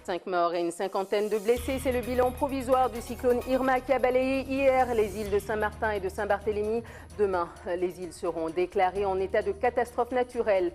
5 morts et une cinquantaine de blessés, c'est le bilan provisoire du cyclone Irma qui a balayé hier les îles de Saint-Martin et de Saint-Barthélemy. Demain, les îles seront déclarées en état de catastrophe naturelle.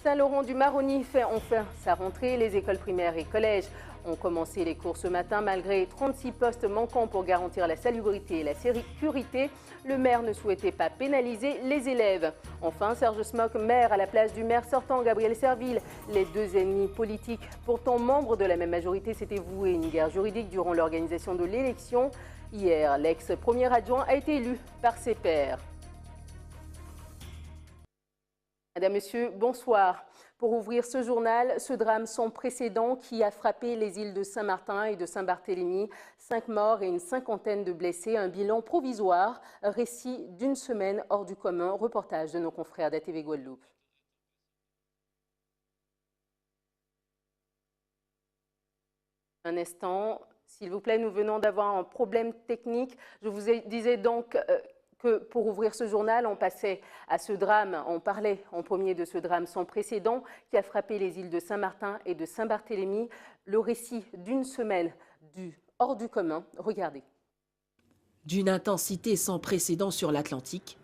Saint-Laurent-du-Maroni fait enfin sa rentrée. Les écoles primaires et collèges ont commencé les cours ce matin malgré 36 postes manquants pour garantir la salubrité et la sécurité. Le maire ne souhaitait pas pénaliser les élèves. Enfin, Serge Smock, maire à la place du maire sortant Gabriel Serville. Les deux ennemis politiques, pourtant membres de la même majorité, s'étaient voués une guerre juridique durant l'organisation de l'élection. Hier, l'ex-premier adjoint a été élu par ses pairs. Madame, Monsieur, bonsoir. Pour ouvrir ce journal, ce drame sans précédent qui a frappé les îles de Saint-Martin et de Saint-Barthélemy. 5 morts et une cinquantaine de blessés, un bilan provisoire. Récit d'une semaine hors du commun. Reportage de nos confrères d'ATV Guadeloupe. Un instant, s'il vous plaît, nous venons d'avoir un problème technique. Je vous disais donc que pour ouvrir ce journal, on passait à ce drame, on parlait en premier de ce drame sans précédent qui a frappé les îles de Saint-Martin et de Saint-Barthélemy. Le récit d'une semaine hors du commun, regardez. D'une intensité sans précédent sur l'Atlantique,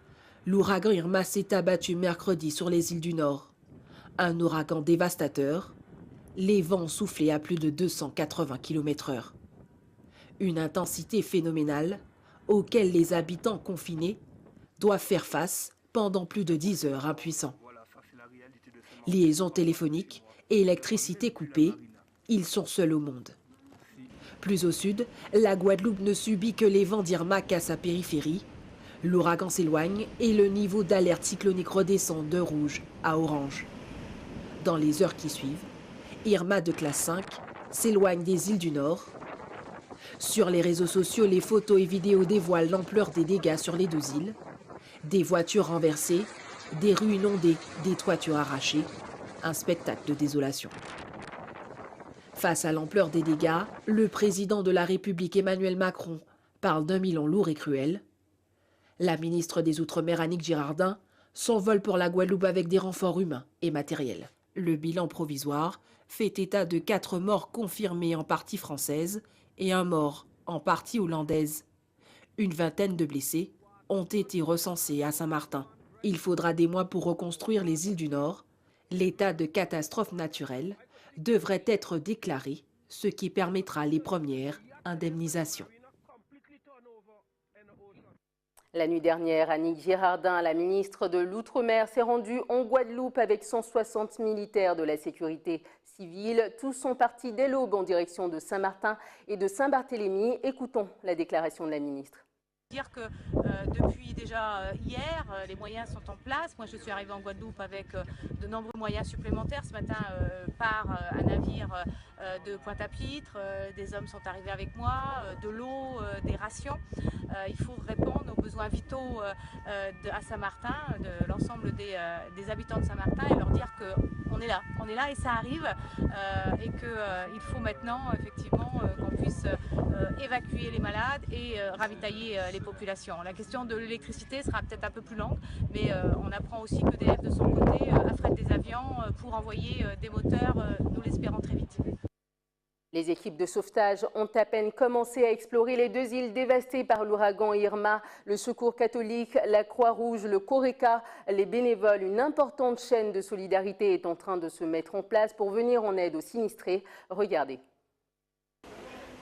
l'ouragan Irma s'est abattu mercredi sur les îles du Nord. Un ouragan dévastateur, les vents soufflaient à plus de 280 km/h. Une intensité phénoménale auxquels les habitants confinés doivent faire face pendant plus de 10 heures impuissants. Liaisons téléphoniques et électricité coupées, ils sont seuls au monde. Plus au sud, la Guadeloupe ne subit que les vents d'Irma qu'à sa périphérie. L'ouragan s'éloigne et le niveau d'alerte cyclonique redescend de rouge à orange. Dans les heures qui suivent, Irma de classe 5 s'éloigne des îles du Nord. Sur les réseaux sociaux, les photos et vidéos dévoilent l'ampleur des dégâts sur les deux îles. Des voitures renversées, des rues inondées, des toitures arrachées. Un spectacle de désolation. Face à l'ampleur des dégâts, le président de la République Emmanuel Macron parle d'un bilan lourd et cruel. La ministre des Outre-mer Annick Girardin s'envole pour la Guadeloupe avec des renforts humains et matériels. Le bilan provisoire fait état de 4 morts confirmées en partie françaises et un mort en partie hollandaise. Une vingtaine de blessés ont été recensés à Saint-Martin. Il faudra des mois pour reconstruire les îles du Nord. L'état de catastrophe naturelle devrait être déclaré, ce qui permettra les premières indemnisations. La nuit dernière, Annick Girardin, la ministre de l'Outre-mer, s'est rendue en Guadeloupe avec 160 militaires de la sécurité civile. Tous sont partis dès l'aube en direction de Saint-Martin et de Saint-Barthélemy. Écoutons la déclaration de la ministre. Dire que depuis déjà hier, les moyens sont en place. Moi, je suis arrivée en Guadeloupe avec de nombreux moyens supplémentaires. Ce matin, par un navire de Pointe-à-Pitre, des hommes sont arrivés avec moi, de l'eau, des rations. Il faut répondre aux besoins vitaux à Saint-Martin, de l'ensemble des habitants de Saint-Martin et leur dire qu'on est là et ça arrive et qu'il faut maintenant effectivement qu'on puisse évacuer les malades et ravitailler les populations. La question de l'électricité sera peut-être un peu plus longue, mais on apprend aussi qu'EDF de son côté affrète des avions pour envoyer des moteurs, nous l'espérons très vite. Les équipes de sauvetage ont à peine commencé à explorer les deux îles dévastées par l'ouragan Irma. Le Secours catholique, la Croix-Rouge, le Coreca, les bénévoles, une importante chaîne de solidarité est en train de se mettre en place pour venir en aide aux sinistrés. Regardez.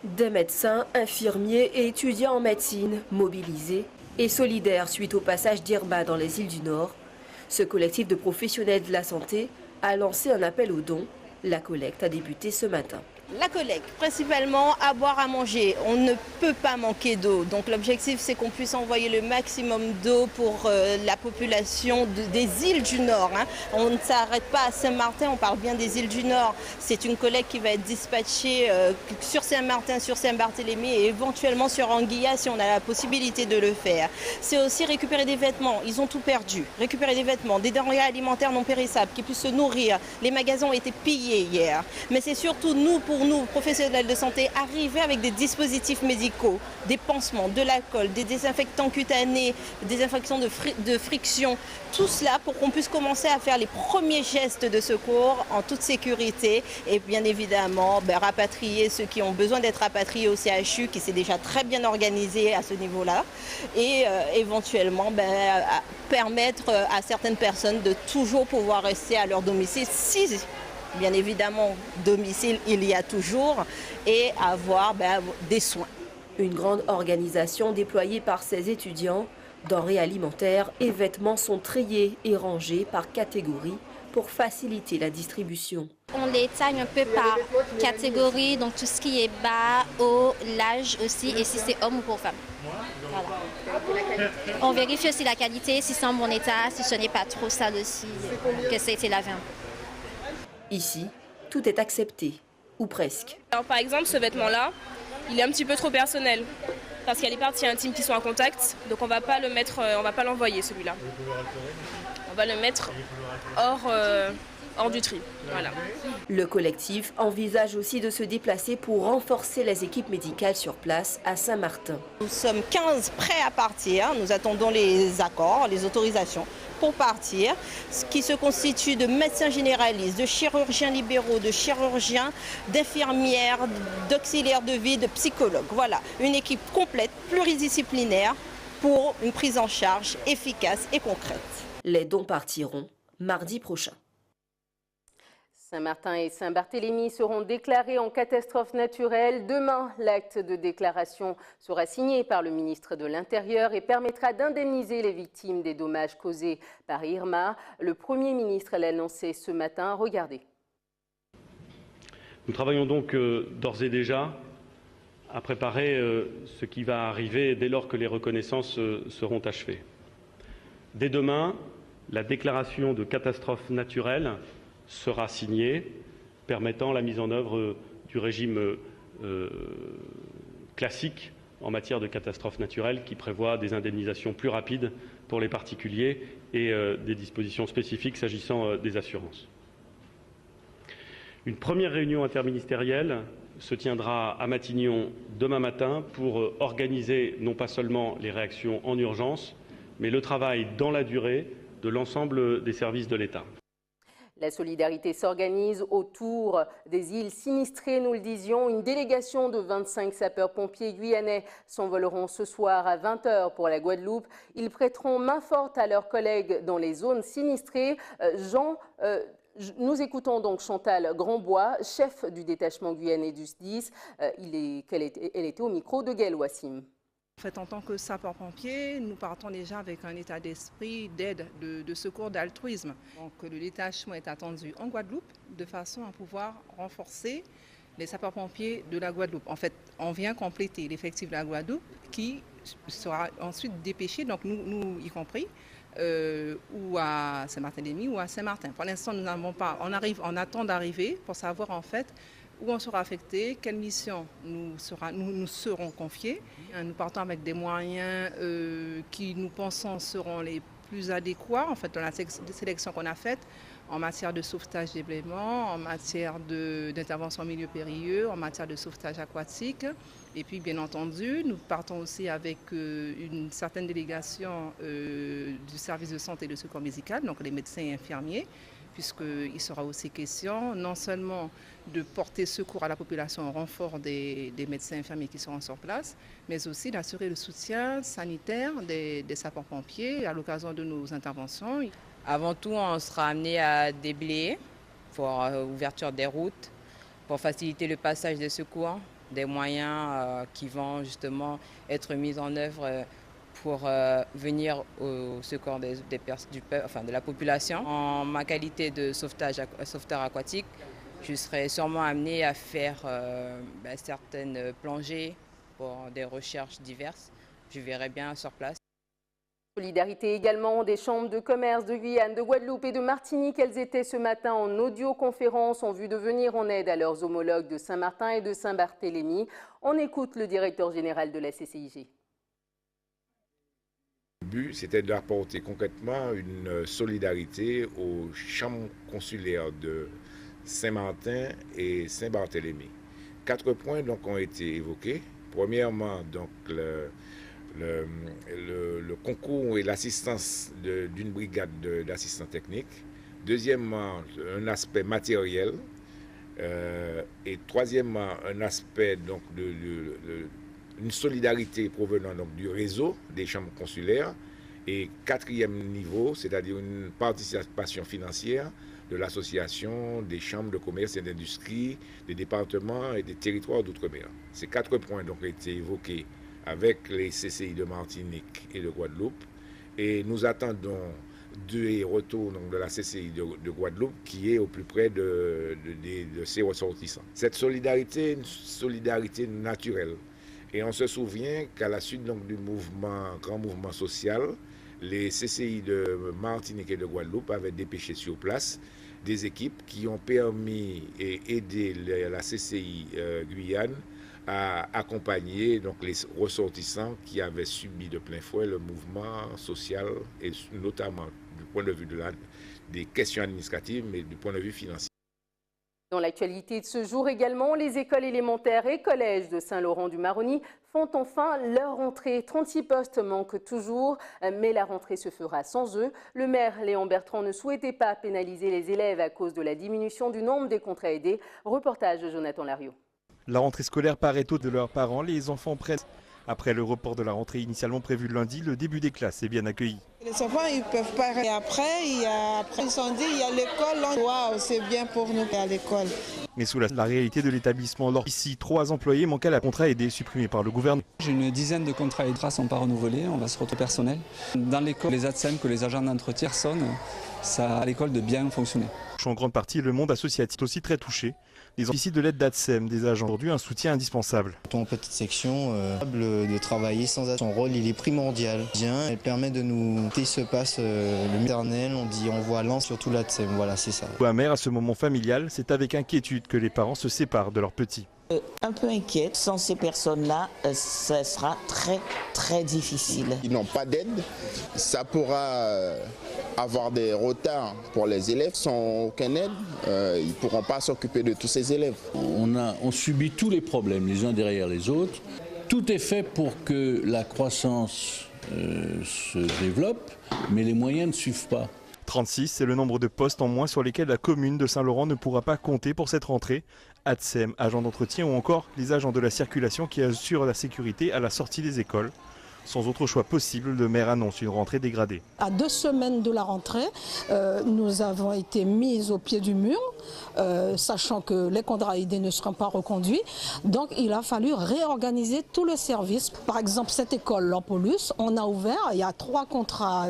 Des médecins, infirmiers et étudiants en médecine mobilisés et solidaires suite au passage d'Irma dans les îles du Nord. Ce collectif de professionnels de la santé a lancé un appel aux dons. La collecte a débuté ce matin. La collecte, principalement à boire, à manger. On ne peut pas manquer d'eau. Donc l'objectif, c'est qu'on puisse envoyer le maximum d'eau pour la population des îles du Nord. On ne s'arrête pas à Saint-Martin, on parle bien des îles du Nord. C'est une collecte qui va être dispatchée sur Saint-Martin, sur Saint-Barthélemy et éventuellement sur Anguilla si on a la possibilité de le faire. C'est aussi récupérer des vêtements. Ils ont tout perdu. Récupérer des vêtements, des denrées alimentaires non périssables qui puissent se nourrir. Les magasins ont été pillés hier. Mais c'est surtout nous pour pour nous, professionnels de santé, arriver avec des dispositifs médicaux, des pansements, de l'alcool, des désinfectants cutanés, des désinfectants de friction, tout cela pour qu'on puisse commencer à faire les premiers gestes de secours en toute sécurité et bien évidemment rapatrier ceux qui ont besoin d'être rapatriés au CHU qui s'est déjà très bien organisé à ce niveau-là et éventuellement permettre à certaines personnes de toujours pouvoir rester à leur domicile si bien évidemment domicile il y a toujours et avoir des soins. Une grande organisation déployée par ces étudiants. Denrées alimentaires et vêtements sont triés et rangés par catégorie pour faciliter la distribution. On les taille un peu par catégorie, donc tout ce qui est bas, haut, l'âge aussi, et si c'est homme ou pour femme. Voilà. On vérifie aussi la qualité, si c'est en bon état, si ce n'est pas trop sale aussi, que ça a été lavé. Ici, tout est accepté, ou presque. Alors, par exemple, ce vêtement-là, il est un petit peu trop personnel. Parce qu'il y a les parties intimes qui sont en contact, donc on va pas le mettre, on va pas l'envoyer celui-là. On va le mettre hors du tri. Voilà. Le collectif envisage aussi de se déplacer pour renforcer les équipes médicales sur place à Saint-Martin. Nous sommes 15 prêts à partir, nous attendons les accords, les autorisations pour partir, ce qui se constitue de médecins généralistes, de chirurgiens libéraux, de chirurgiens, d'infirmières, d'auxiliaires de vie, de psychologues. Voilà, une équipe complète, pluridisciplinaire pour une prise en charge efficace et concrète. Les dons partiront mardi prochain. Saint-Martin et Saint-Barthélemy seront déclarés en catastrophe naturelle. Demain, l'acte de déclaration sera signé par le ministre de l'Intérieur et permettra d'indemniser les victimes des dommages causés par Irma. Le Premier ministre l'a annoncé ce matin. Regardez. Nous travaillons donc d'ores et déjà à préparer ce qui va arriver dès lors que les reconnaissances seront achevées. Dès demain, la déclaration de catastrophe naturelle sera signée, permettant la mise en œuvre du régime classique en matière de catastrophes naturelles qui prévoit des indemnisations plus rapides pour les particuliers et des dispositions spécifiques s'agissant des assurances. Une première réunion interministérielle se tiendra à Matignon demain matin pour organiser non pas seulement les réactions en urgence, mais le travail dans la durée de l'ensemble des services de l'État. La solidarité s'organise autour des îles sinistrées, nous le disions. Une délégation de 25 sapeurs-pompiers guyanais s'envoleront ce soir à 20 h pour la Guadeloupe. Ils prêteront main forte à leurs collègues dans les zones sinistrées. Nous écoutons donc Chantal Grandbois, chef du détachement guyanais du SDIS. Elle était au micro de Gaël Wassim. En fait, en tant que sapeurs-pompiers, nous partons déjà avec un état d'esprit d'aide, de secours, d'altruisme. Donc le détachement est attendu en Guadeloupe de façon à pouvoir renforcer les sapeurs-pompiers de la Guadeloupe. En fait, on vient compléter l'effectif de la Guadeloupe qui sera ensuite dépêché, donc nous y compris, ou à Saint-Barthélemy ou à Saint-Martin. Pour l'instant, nous n'avons pas, on attend d'arriver pour savoir en fait où on sera affecté, quelle mission nous serons confiés. Nous partons avec des moyens qui nous pensons seront les plus adéquats en fait, dans la sélection qu'on a faite en matière de sauvetage d'éblément, en matière d'intervention en milieu périlleux, en matière de sauvetage aquatique. Et puis bien entendu, nous partons aussi avec une certaine délégation du service de santé et de secours médical, donc les médecins et infirmiers, puisqu'il sera aussi question non seulement de porter secours à la population au renfort des médecins infirmiers qui seront sur place, mais aussi d'assurer le soutien sanitaire des sapeurs-pompiers à l'occasion de nos interventions. Avant tout, on sera amené à déblayer pour ouverture des routes, pour faciliter le passage des secours, des moyens qui vont justement être mis en œuvre pour venir au secours de la population. En ma qualité de sauveteur aquatique, je serai sûrement amené à faire certaines plongées pour des recherches diverses. Je verrai bien sur place. Solidarité également des chambres de commerce de Guyane, de Guadeloupe et de Martinique. Elles étaient ce matin en audioconférence en vue de venir en aide à leurs homologues de Saint-Martin et de Saint-Barthélemy. On écoute le directeur général de la CCIG. Le but, c'était d'apporter concrètement une solidarité aux chambres consulaires de Saint-Martin et Saint-Barthélemy. 4 points donc, ont été évoqués. Premièrement, donc, le concours et l'assistance d'une brigade d'assistants techniques. Deuxièmement, un aspect matériel. Et troisièmement, un aspect donc, une solidarité provenant donc, du réseau des chambres consulaires. Et quatrième niveau, c'est-à-dire une participation financière de l'association des chambres de commerce et d'industrie, des départements et des territoires d'outre-mer. Ces 4 points donc, ont été évoqués avec les CCI de Martinique et de Guadeloupe. Et nous attendons des retours donc, de la CCI de Guadeloupe qui est au plus près de ses ressortissants. Cette solidarité est une solidarité naturelle. Et on se souvient qu'à la suite donc, du grand mouvement social, les CCI de Martinique et de Guadeloupe avaient dépêché sur place des équipes qui ont permis et aidé la CCI Guyane à accompagner donc, les ressortissants qui avaient subi de plein fouet le mouvement social, et notamment du point de vue des questions administratives, mais du point de vue financier. Dans l'actualité de ce jour également, les écoles élémentaires et collèges de Saint-Laurent-du-Maroni font enfin leur rentrée. 36 postes manquent toujours, mais la rentrée se fera sans eux. Le maire Léon Bertrand ne souhaitait pas pénaliser les élèves à cause de la diminution du nombre des contrats aidés. Reportage de Jonathan Lariot. La rentrée scolaire paraît tôt de leurs parents. Les enfants pressent. Après le report de la rentrée initialement prévue lundi, le début des classes est bien accueilli. Les enfants, ils ne peuvent pas. Et après, ils sont dit, il y a l'école. Waouh, c'est bien pour nous à l'école. Mais sous la réalité de l'établissement, ici, 3 employés manquaient à contrat aidé supprimé par le gouvernement. J'ai une dizaine de contrats aidés ne sont pas renouvelés, on va se retrouver personnel. Dans l'école, les ATSEM que les agents d'entretien sonnent, ça a à l'école de bien fonctionner. En grande partie, le monde associatif est aussi très touché. Ils ont ici de l'aide d'ATSEM, des agents aujourd'hui, un soutien indispensable. En petite section, de travailler sans son rôle, il est primordial. Elle permet de nous, il se passe le maternel, on dit on voit l'an, surtout l'ATSEM, voilà c'est ça. Pour la mère, à ce moment familial, c'est avec inquiétude que les parents se séparent de leurs petits. Un peu inquiète, sans ces personnes-là, ça sera très très difficile. Ils n'ont pas d'aide, ça pourra avoir des retards pour les élèves sans aucune aide, ils ne pourront pas s'occuper de tous ces élèves. On subit tous les problèmes les uns derrière les autres. Tout est fait pour que la croissance se développe, mais les moyens ne suivent pas. 36, c'est le nombre de postes en moins sur lesquels la commune de Saint-Laurent ne pourra pas compter pour cette rentrée. ATSEM, agents d'entretien ou encore les agents de la circulation qui assurent la sécurité à la sortie des écoles. Sans autre choix possible, le maire annonce une rentrée dégradée. À 2 semaines de la rentrée, nous avons été mis au pied du mur, sachant que les contrats aidés ne seront pas reconduits. Donc il a fallu réorganiser tout le service. Par exemple, cette école, l'Ampolus, on a ouvert, il y a 3 contrats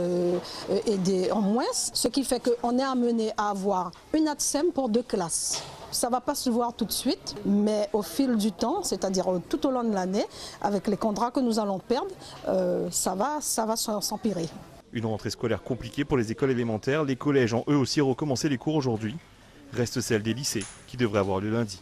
aidés en moins, ce qui fait qu'on est amené à avoir une ATSEM pour 2 classes. Ça ne va pas se voir tout de suite, mais au fil du temps, c'est-à-dire tout au long de l'année, avec les contrats que nous allons perdre, ça va s'empirer. Une rentrée scolaire compliquée pour les écoles élémentaires. Les collèges ont eux aussi recommencé les cours aujourd'hui. Reste celle des lycées qui devrait avoir lieu lundi.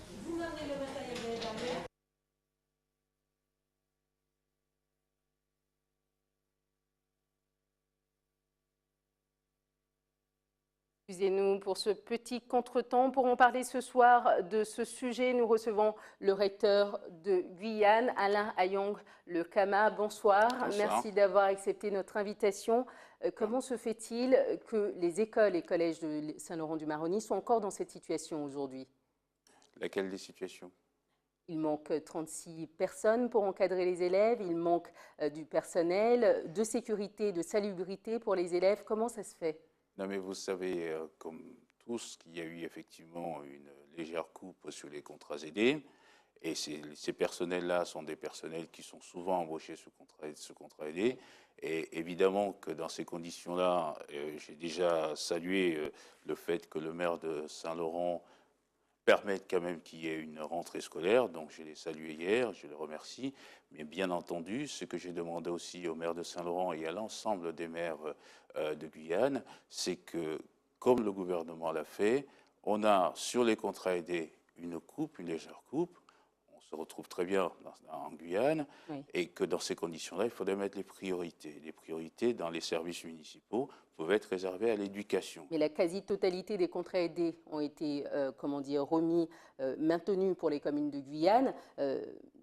Excusez-nous pour ce petit contretemps. Pour en parler ce soir de ce sujet, nous recevons le recteur de Guyane, Alain Ayong Le Kama. Bonsoir. Merci d'avoir accepté notre invitation. Comment se fait-il que les écoles et collèges de Saint-Laurent-du-Maroni soient encore dans cette situation aujourd'hui? Laquelle des situations? Il manque 36 personnes pour encadrer les élèves, il manque du personnel, de sécurité, de salubrité pour les élèves. Comment ça se fait? Non, mais vous savez, comme tous, qu'il y a eu effectivement une légère coupe sur les contrats aidés. Et ces personnels-là sont des personnels qui sont souvent embauchés sous contrat aidé. Et évidemment que dans ces conditions-là, j'ai déjà salué le fait que le maire de Saint-Laurent permette quand même qu'il y ait une rentrée scolaire. Donc je l'ai salué hier, je le remercie. Mais bien entendu, ce que j'ai demandé aussi au maire de Saint-Laurent et à l'ensemble des maires de Guyane, c'est que, comme le gouvernement l'a fait, on a sur les contrats aidés une légère coupe. On se retrouve très bien en Guyane, Oui. et que dans ces conditions-là, il faudrait mettre les priorités. Les priorités dans les services municipaux peuvent être réservées à l'éducation. Mais la quasi-totalité des contrats aidés ont été remis, maintenus pour les communes de Guyane.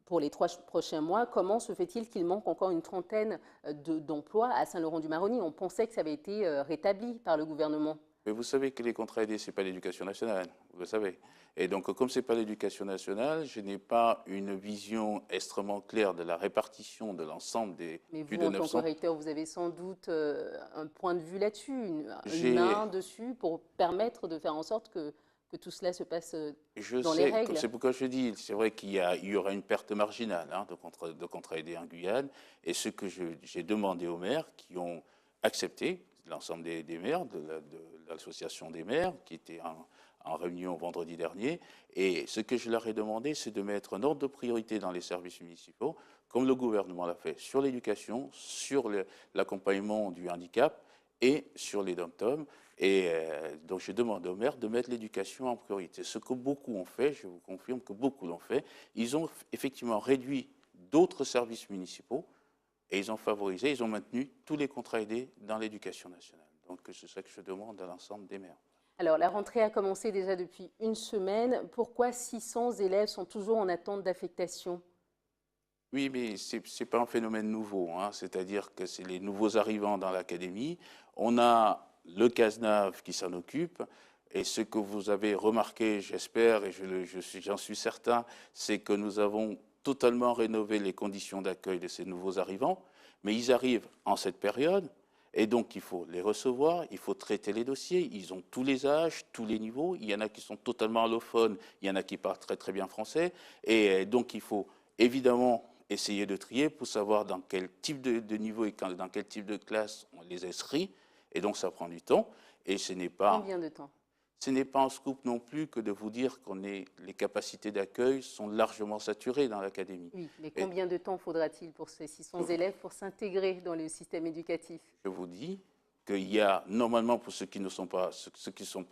Pour les 3 prochains mois, comment se fait-il qu'il manque encore une trentaine d'emplois à Saint-Laurent-du-Maroni? On pensait que ça avait été rétabli par le gouvernement. Mais vous savez que les contrats aidés, ce n'est pas l'éducation nationale, vous le savez. Et donc, comme ce n'est pas l'éducation nationale, je n'ai pas une vision extrêmement claire de la répartition de l'ensemble des Mais plus vous, de en tant 900. que recteur, vous avez sans doute un point de vue là-dessus, une main dessus, pour permettre de faire en sorte que tout cela se passe dans les règles. C'est pourquoi je dis, c'est vrai qu'il y aura une perte marginale de contrats aidés en Guyane. Et ce que j'ai demandé aux maires qui ont accepté, l'ensemble des maires, de l'association des maires, qui était en réunion vendredi dernier. Et ce que je leur ai demandé, c'est de mettre un ordre de priorité dans les services municipaux, comme le gouvernement l'a fait, sur l'éducation, sur l'accompagnement du handicap et sur les dom-toms. Et donc je demande aux maires de mettre l'éducation en priorité. Ce que beaucoup ont fait, je vous confirme que beaucoup l'ont fait, ils ont effectivement réduit d'autres services municipaux et ils ont favorisé, ils ont maintenu tous les contrats aidés dans l'éducation nationale. Donc c'est ça que je demande à l'ensemble des maires. Alors, la rentrée a commencé déjà depuis une semaine. Pourquoi 600 élèves sont toujours en attente d'affectation? Oui, mais ce n'est pas un phénomène nouveau. C'est-à-dire que c'est les nouveaux arrivants dans l'académie. On a le CASNAV qui s'en occupe. Et ce que vous avez remarqué, j'espère, et j'en suis certain, c'est que nous avons totalement rénové les conditions d'accueil de ces nouveaux arrivants. Mais ils arrivent en cette période. Et donc, il faut les recevoir, il faut traiter les dossiers. Ils ont tous les âges, tous les niveaux. Il y en a qui sont totalement allophones, il y en a qui parlent très, très bien français. Et donc, il faut évidemment essayer de trier pour savoir dans quel type de niveau et dans quel type de classe on les inscrit. Et donc, ça prend du temps. Et ce n'est pas... Combien de temps? Ce n'est pas un scoop non plus que de vous dire que les capacités d'accueil sont largement saturées dans l'académie. Oui, mais combien de temps faudra-t-il pour ces 600 élèves pour s'intégrer dans le système éducatif? Je vous dis qu'il y a, normalement, pour ceux qui ne sont pas,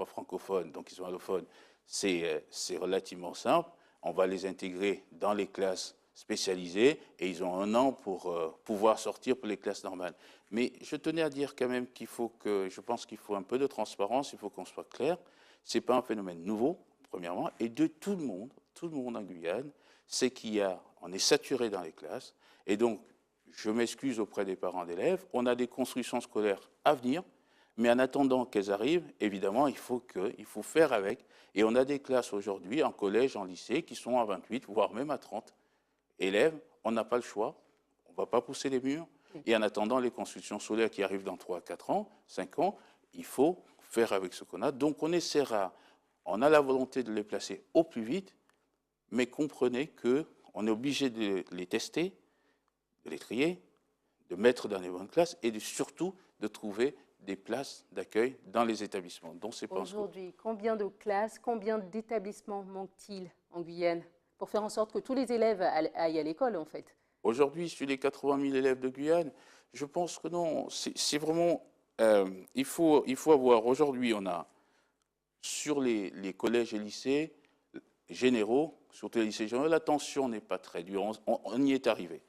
francophones, donc qui sont allophones, c'est relativement simple. On va les intégrer dans les classes spécialisées et ils ont 1 an pour pouvoir sortir pour les classes normales. Mais je tenais à dire quand même je pense qu'il faut un peu de transparence, il faut qu'on soit clair. Ce n'est pas un phénomène nouveau, premièrement, et de tout le monde en Guyane, c'est on est saturé dans les classes. Et donc, je m'excuse auprès des parents d'élèves, on a des constructions scolaires à venir, mais en attendant qu'elles arrivent, évidemment, il faut faire avec. Et on a des classes aujourd'hui, en collège, en lycée, qui sont à 28, voire même à 30 élèves. On n'a pas le choix, on ne va pas pousser les murs. Et en attendant les constructions scolaires qui arrivent dans 3, 4 ans, 5 ans, il faut faire avec ce qu'on a. Donc on essaiera, on a la volonté de les placer au plus vite, mais comprenez qu'on est obligé de les tester, de les trier, de mettre dans les bonnes classes et surtout de trouver des places d'accueil dans les établissements. Donc c'est pas aujourd'hui, combien de classes, combien d'établissements manque-t-il en Guyane pour faire en sorte que tous les élèves aillent à l'école en fait? Aujourd'hui, sur les 80 000 élèves de Guyane, je pense que non. C'est vraiment... il faut avoir... Aujourd'hui, on a sur les collèges et lycées généraux, surtout les lycées généraux, la tension n'est pas très dure. On y est arrivé.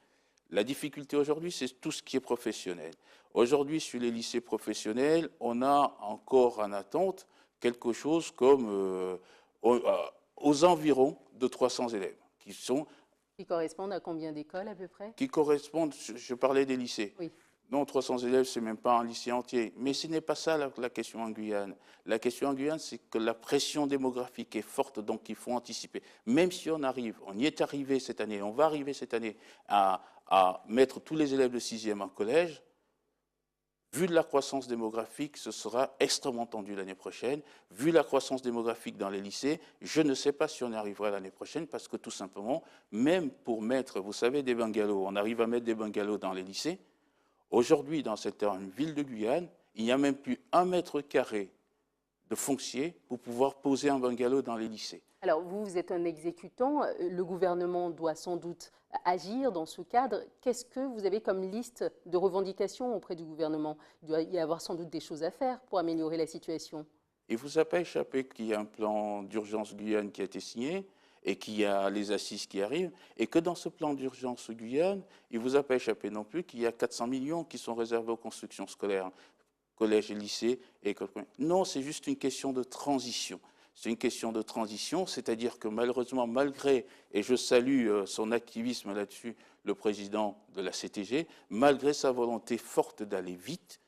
La difficulté aujourd'hui, c'est tout ce qui est professionnel. Aujourd'hui, sur les lycées professionnels, on a encore en attente quelque chose comme aux environs de 300 élèves qui correspondent à combien d'écoles à peu près? Qui correspondent, je parlais des lycées. Oui. Non, 300 élèves, ce n'est même pas un lycée entier. Mais ce n'est pas ça la question en Guyane. La question en Guyane, c'est que la pression démographique est forte, donc il faut anticiper. Même si on y est arrivé cette année, on va arriver cette année à mettre tous les élèves de 6e en collège, vu de la croissance démographique, ce sera extrêmement tendu l'année prochaine. Vu la croissance démographique dans les lycées, je ne sais pas si on y arrivera l'année prochaine parce que tout simplement, même pour mettre, vous savez, des bungalows, on arrive à mettre des bungalows dans les lycées. Aujourd'hui, dans cette ville de Guyane, il n'y a même plus 1 mètre carré de foncier pour pouvoir poser un bungalow dans les lycées. Alors, vous êtes un exécutant, le gouvernement doit sans doute agir dans ce cadre. Qu'est-ce que vous avez comme liste de revendications auprès du gouvernement? Il doit y avoir sans doute des choses à faire pour améliorer la situation. Il ne vous a pas échappé qu'il y a un plan d'urgence Guyane qui a été signé et qu'il y a les assises qui arrivent, et que dans ce plan d'urgence Guyane, il ne vous a pas échappé non plus qu'il y a 400 millions qui sont réservés aux constructions scolaires, collèges et lycées, et écoles primaires. Non, c'est juste une question de transition. C'est une question de transition, c'est-à-dire que malheureusement, malgré, et je salue son activisme là-dessus, le président de la CTG, malgré sa volonté forte d'aller vite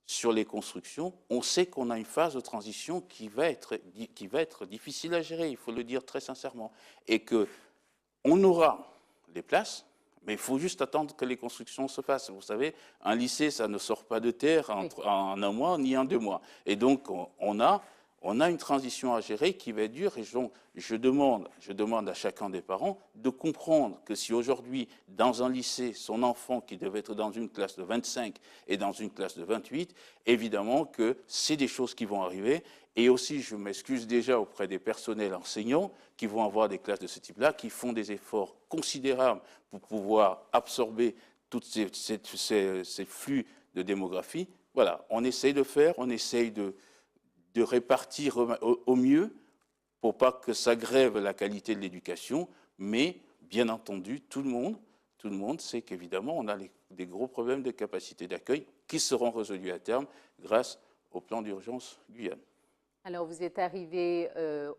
sur les constructions, on sait qu'on a une phase de transition qui va être difficile à gérer, il faut le dire très sincèrement, et qu'on aura les places, mais il faut juste attendre que les constructions se fassent. Vous savez, un lycée, ça ne sort pas de terre en un mois ni en 2 mois. Et donc, on a une transition à gérer qui va être dure. Et je demande à chacun des parents de comprendre que si aujourd'hui, dans un lycée, son enfant qui devait être dans une classe de 25 est dans une classe de 28, évidemment que c'est des choses qui vont arriver. Et aussi, je m'excuse déjà auprès des personnels enseignants qui vont avoir des classes de ce type-là, qui font des efforts considérables pour pouvoir absorber tous ces flux de démographie. Voilà, on essaye de faire, on essaye de répartir au mieux pour pas que ça grève la qualité de l'éducation, mais bien entendu, tout le monde sait qu'évidemment, on a des gros problèmes de capacité d'accueil qui seront résolus à terme grâce au plan d'urgence Guyane. Alors, vous êtes arrivé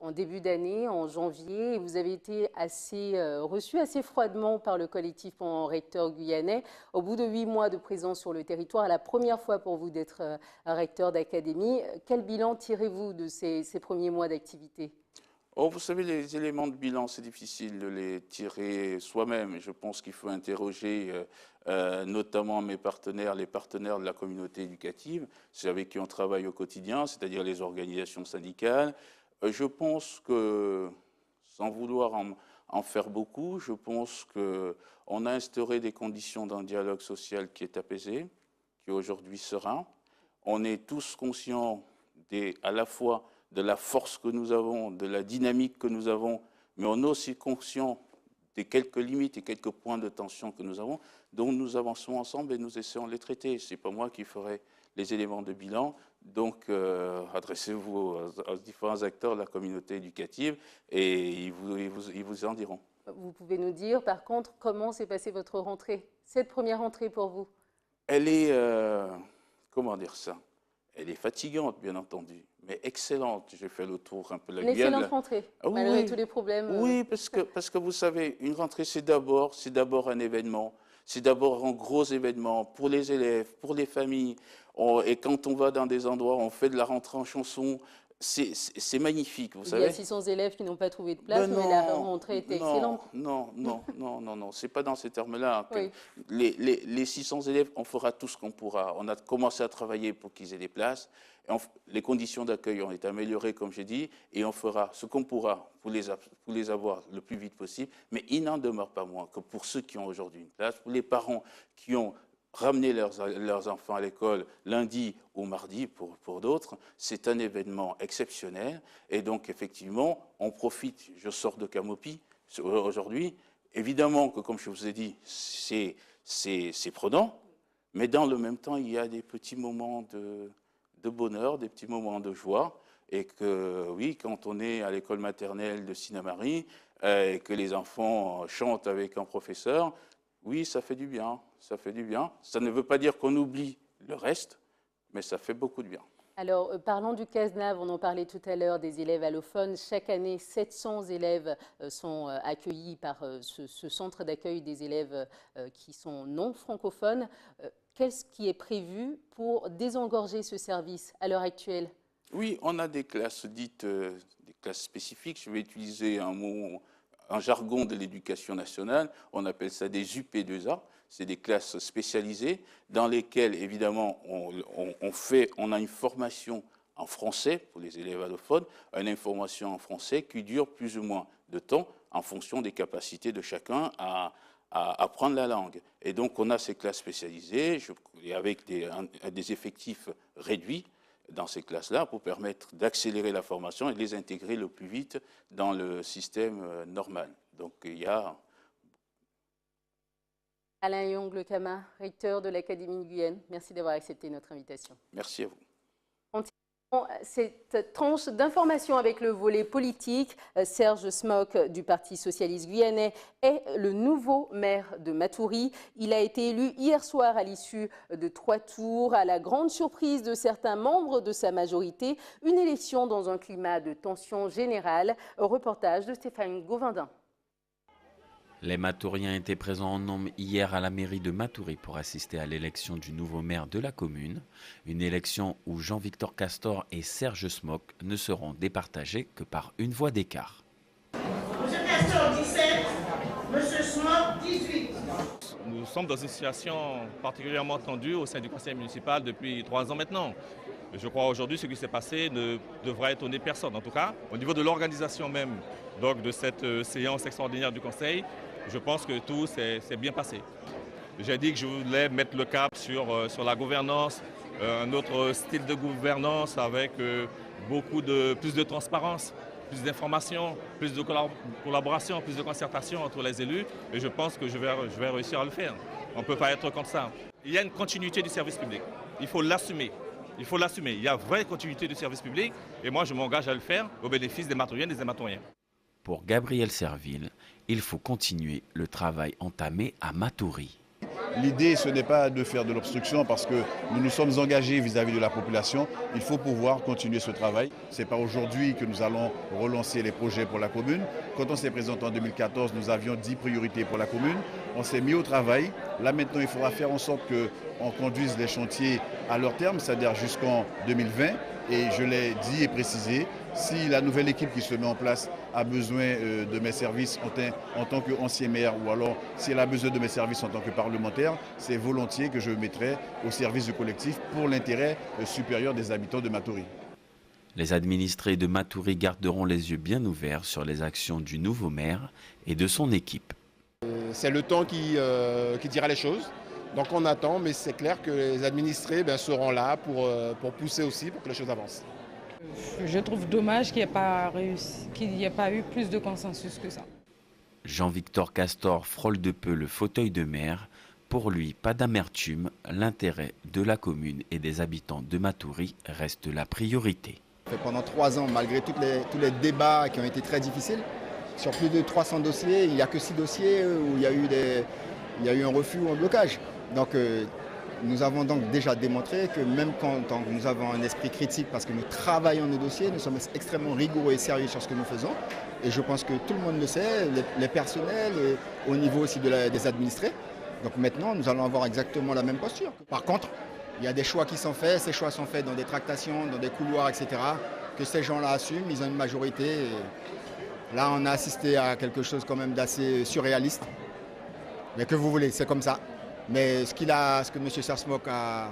en début d'année, en janvier, et vous avez été reçu assez froidement par le collectif Parents recteurs guyanais. Au bout de 8 mois de présence sur le territoire, la première fois pour vous d'être recteur d'académie, quel bilan tirez-vous de ces premiers mois d'activité ? Oh, vous savez, les éléments de bilan, c'est difficile de les tirer soi-même. Je pense qu'il faut interroger notamment les partenaires de la communauté éducative, c'est avec qui on travaille au quotidien, c'est-à-dire les organisations syndicales. Je pense que, sans vouloir en faire beaucoup, je pense qu'on a instauré des conditions d'un dialogue social qui est apaisé, qui est aujourd'hui serein. On est tous conscients à la fois de la force que nous avons, de la dynamique que nous avons, mais on est aussi conscient des quelques limites et quelques points de tension que nous avons, dont nous avançons ensemble et nous essayons de les traiter. Ce n'est pas moi qui ferai les éléments de bilan, donc adressez-vous aux différents acteurs de la communauté éducative et ils vous en diront. Vous pouvez nous dire, par contre, comment s'est passée votre rentrée, cette première rentrée pour vous ? Elle est, comment dire ça ? Elle est fatigante, bien entendu, mais excellente. J'ai fait le tour un peu de la Guyane. Une excellente rentrée, malgré tous les problèmes. Oui, parce que vous savez, une rentrée, c'est d'abord un événement. C'est d'abord un gros événement pour les élèves, pour les familles. Et quand on va dans des endroits, on fait de la rentrée en chanson. C'est magnifique, vous savez. Il y a 600 élèves qui n'ont pas trouvé de place, mais la rentrée était excellente. Non, c'est pas dans ces termes-là. Oui. Les 600 élèves, on fera tout ce qu'on pourra. On a commencé à travailler pour qu'ils aient des places. Les conditions d'accueil ont été améliorées, comme j'ai dit, et on fera ce qu'on pourra pour les avoir le plus vite possible. Mais il n'en demeure pas moins que pour ceux qui ont aujourd'hui une place, pour les parents qui ont ramener leurs enfants à l'école lundi ou mardi pour d'autres, c'est un événement exceptionnel. Et donc, effectivement, on profite. Je sors de Camopi aujourd'hui. Évidemment que, comme je vous ai dit, c'est prenant, mais dans le même temps, il y a des petits moments de bonheur, des petits moments de joie. Et que, oui, quand on est à l'école maternelle de Sinnamary et que les enfants chantent avec un professeur, oui, ça fait du bien, ça fait du bien. Ça ne veut pas dire qu'on oublie le reste, mais ça fait beaucoup de bien. Alors, parlons du CASNAV, on en parlait tout à l'heure, des élèves allophones. Chaque année, 700 élèves sont accueillis par ce centre d'accueil des élèves qui sont non francophones. Qu'est-ce qui est prévu pour désengorger ce service à l'heure actuelle ? Oui, on a des classes dites, des classes spécifiques. Je vais utiliser un jargon de l'éducation nationale, on appelle ça des UP2A, c'est des classes spécialisées dans lesquelles, évidemment, on a une formation en français pour les élèves allophones, une information en français qui dure plus ou moins de temps en fonction des capacités de chacun à apprendre la langue. Et donc, on a ces classes spécialisées avec des effectifs réduits dans ces classes-là pour permettre d'accélérer la formation et de les intégrer le plus vite dans le système normal. Donc il y a... Alain Yongle-Kama, recteur de l'Académie de Guyane, merci d'avoir accepté notre invitation. Merci à vous. Cette tranche d'information avec le volet politique, Serge Smock du Parti socialiste guyanais est le nouveau maire de Matoury. Il a été élu hier soir à l'issue de 3 tours, à la grande surprise de certains membres de sa majorité. Une élection dans un climat de tension générale. Reportage de Stéphane Govindin. Les Matouriens étaient présents en nombre hier à la mairie de Matoury pour assister à l'élection du nouveau maire de la commune. Une élection où Jean-Victor Castor et Serge Smock ne seront départagés que par une voix d'écart. Monsieur Castor 17, Monsieur Smock 18. Nous sommes dans une situation particulièrement tendue au sein du conseil municipal depuis 3 ans maintenant. Je crois aujourd'hui ce qui s'est passé ne devra étonner personne. En tout cas, au niveau de l'organisation même donc, de cette séance extraordinaire du conseil, je pense que tout s'est bien passé. J'ai dit que je voulais mettre le cap sur la gouvernance, un autre style de gouvernance avec plus de transparence, plus d'information, plus de collaboration, plus de concertation entre les élus. Et je pense que je vais réussir à le faire. On ne peut pas être contre ça. Il y a une continuité du service public. Il faut l'assumer. Il faut l'assumer. Il y a une vraie continuité du service public. Et moi, je m'engage à le faire au bénéfice des Matouriennes et des Matouriens. Pour Gabriel Serville, il faut continuer le travail entamé à Matoury. L'idée, ce n'est pas de faire de l'obstruction parce que nous nous sommes engagés vis-à-vis de la population. Il faut pouvoir continuer ce travail. Ce n'est pas aujourd'hui que nous allons relancer les projets pour la commune. Quand on s'est présenté en 2014, nous avions 10 priorités pour la commune. On s'est mis au travail. Là maintenant, il faudra faire en sorte qu'on conduise les chantiers à leur terme, c'est-à-dire jusqu'en 2020. Et je l'ai dit et précisé, si la nouvelle équipe qui se met en place a besoin de mes services en tant qu'ancien maire ou alors si elle a besoin de mes services en tant que parlementaire, c'est volontiers que je mettrai au service du collectif pour l'intérêt supérieur des habitants de Matoury. Les administrés de Matoury garderont les yeux bien ouverts sur les actions du nouveau maire et de son équipe. C'est le temps qui dira les choses. Donc on attend, mais c'est clair que les administrés seront là pour pousser aussi, pour que les choses avancent. Je trouve dommage qu'il n'y ait pas eu plus de consensus que ça. Jean-Victor Castor frôle de peu le fauteuil de maire. Pour lui, pas d'amertume, l'intérêt de la commune et des habitants de Matoury reste la priorité. Pendant 3 ans, malgré tous les débats qui ont été très difficiles, sur plus de 300 dossiers, il n'y a que 6 dossiers où il y a eu un refus ou un blocage. Donc nous avons donc déjà démontré que même quand nous avons un esprit critique parce que nous travaillons nos dossiers, nous sommes extrêmement rigoureux et sérieux sur ce que nous faisons. Et je pense que tout le monde le sait, les personnels, et au niveau aussi des administrés. Donc maintenant, nous allons avoir exactement la même posture. Par contre, il y a des choix qui sont faits, ces choix sont faits dans des tractations, dans des couloirs, etc. Que ces gens-là assument, ils ont une majorité. Et là, on a assisté à quelque chose quand même d'assez surréaliste. Mais que vous voulez, c'est comme ça. Mais ce que M. Serge Smock a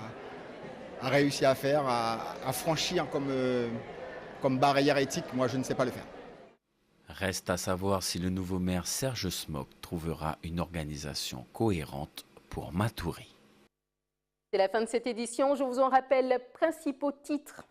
réussi à faire, à franchir comme barrière éthique, moi je ne sais pas le faire. Reste à savoir si le nouveau maire Serge Smock trouvera une organisation cohérente pour Matoury. C'est la fin de cette édition. Je vous en rappelle les principaux titres.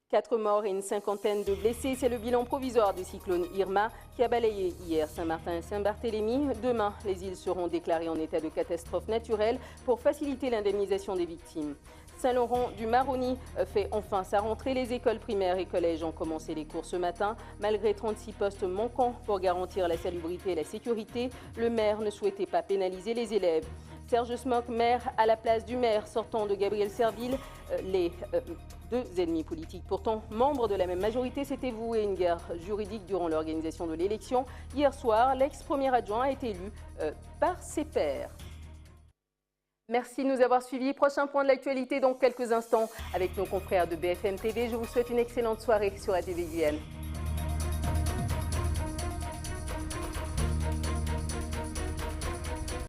4 morts et une cinquantaine de blessés. C'est le bilan provisoire du cyclone Irma qui a balayé hier Saint-Martin et Saint-Barthélemy. Demain, les îles seront déclarées en état de catastrophe naturelle pour faciliter l'indemnisation des victimes. Saint-Laurent-du-Maroni fait enfin sa rentrée. Les écoles primaires et collèges ont commencé les cours ce matin. Malgré 36 postes manquants pour garantir la salubrité et la sécurité, le maire ne souhaitait pas pénaliser les élèves. Serge Smock, maire à la place du maire sortant de Gabriel Serville. Les 2 ennemis politiques, pourtant membres de la même majorité, s'étaient voués une guerre juridique durant l'organisation de l'élection. Hier soir, l'ex-premier adjoint a été élu par ses pairs. Merci de nous avoir suivis. Prochain point de l'actualité dans quelques instants avec nos confrères de BFM TV. Je vous souhaite une excellente soirée sur ATV Guyane.